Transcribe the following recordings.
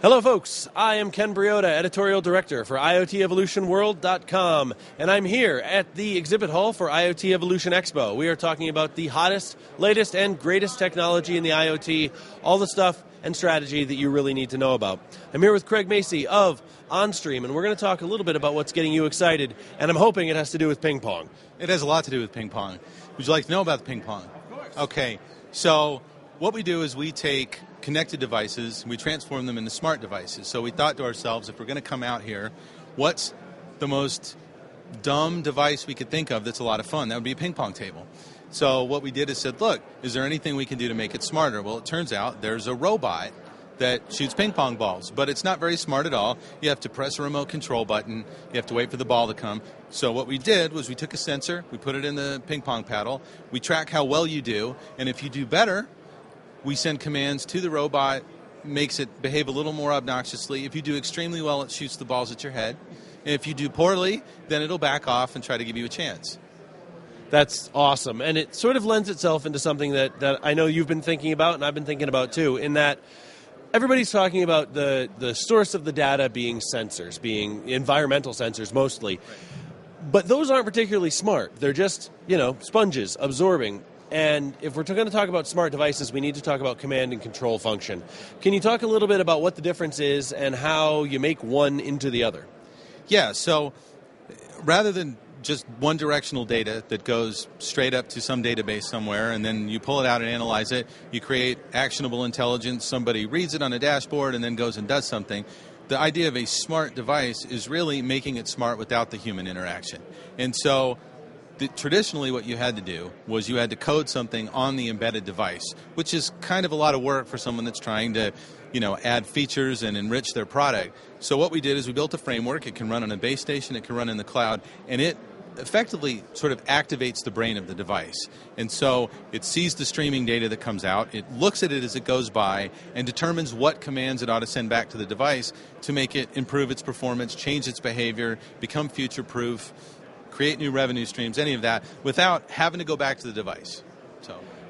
Hello, folks. I am Ken Briota, Editorial Director for IoTEvolutionWorld.com, and I'm here at the exhibit hall for IoT Evolution Expo. We are talking about the hottest, latest, and greatest technology in the IoT, all the stuff and strategy that you really need to know about. I'm here with Craig Macy of Onstream, and we're going to talk a little bit about what's getting you excited, and I'm hoping it has to do with ping pong. It has a lot to do with ping pong. Would you like to know about the ping pong? Of course. Okay, so what we do is we take connected devices, we transform them into smart devices. So we thought to ourselves, if we're going to come out here, what's the most dumb device we could think of that's a lot of fun? That would be a ping pong table. So what we did is said, look, is there anything we can do to make it smarter? Well, it turns out there's a robot that shoots ping pong balls, but it's not very smart at all. You have to press a remote control button. You have to wait for the ball to come. So what we did was we took a sensor, we put it in the ping pong paddle, we track how well you do, and if you do better, we send commands to the robot, makes it behave a little more obnoxiously. If you do extremely well, it shoots the balls at your head. And if you do poorly, then it'll back off and try to give you a chance. That's awesome. And it sort of lends itself into something that I know you've been thinking about and I've been thinking about too, in that everybody's talking about the source of the data being sensors, being environmental sensors mostly. But those aren't particularly smart. They're just, sponges absorbing. And if we're going to talk about smart devices, we need to talk about command and control function. Can you talk a little bit about what the difference is and how you make one into the other? Yeah, so rather than just one directional data that goes straight up to some database somewhere and then you pull it out and analyze it, you create actionable intelligence, somebody reads it on a dashboard and then goes and does something. The idea of a smart device is really making it smart without the human interaction. And so traditionally what you had to do was you had to code something on the embedded device, which is kind of a lot of work for someone that's trying to, add features and enrich their product. So what we did is we built a framework. It can run on a base station, it can run in the cloud, and it effectively sort of activates the brain of the device. And so it sees the streaming data that comes out, it looks at it as it goes by, and determines what commands it ought to send back to the device to make it improve its performance, change its behavior, become future-proof, create new revenue streams, any of that, without having to go back to the device.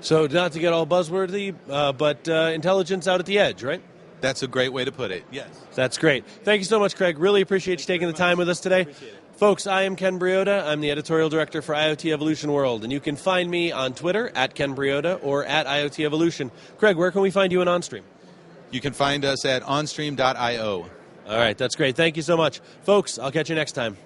So not to get all buzzworthy, but intelligence out at the edge, right? That's a great way to put it, yes. That's great. Thank you so much, Craig. Really appreciate you taking the time with us today. Appreciate it. Folks, I am Ken Briota. I'm the Editorial Director for IoT Evolution World, and you can find me on Twitter, @Ken Briota, or @IoT Evolution. Craig, where can we find you on Onstream? You can find us at onstream.io. All right, that's great. Thank you so much. Folks, I'll catch you next time.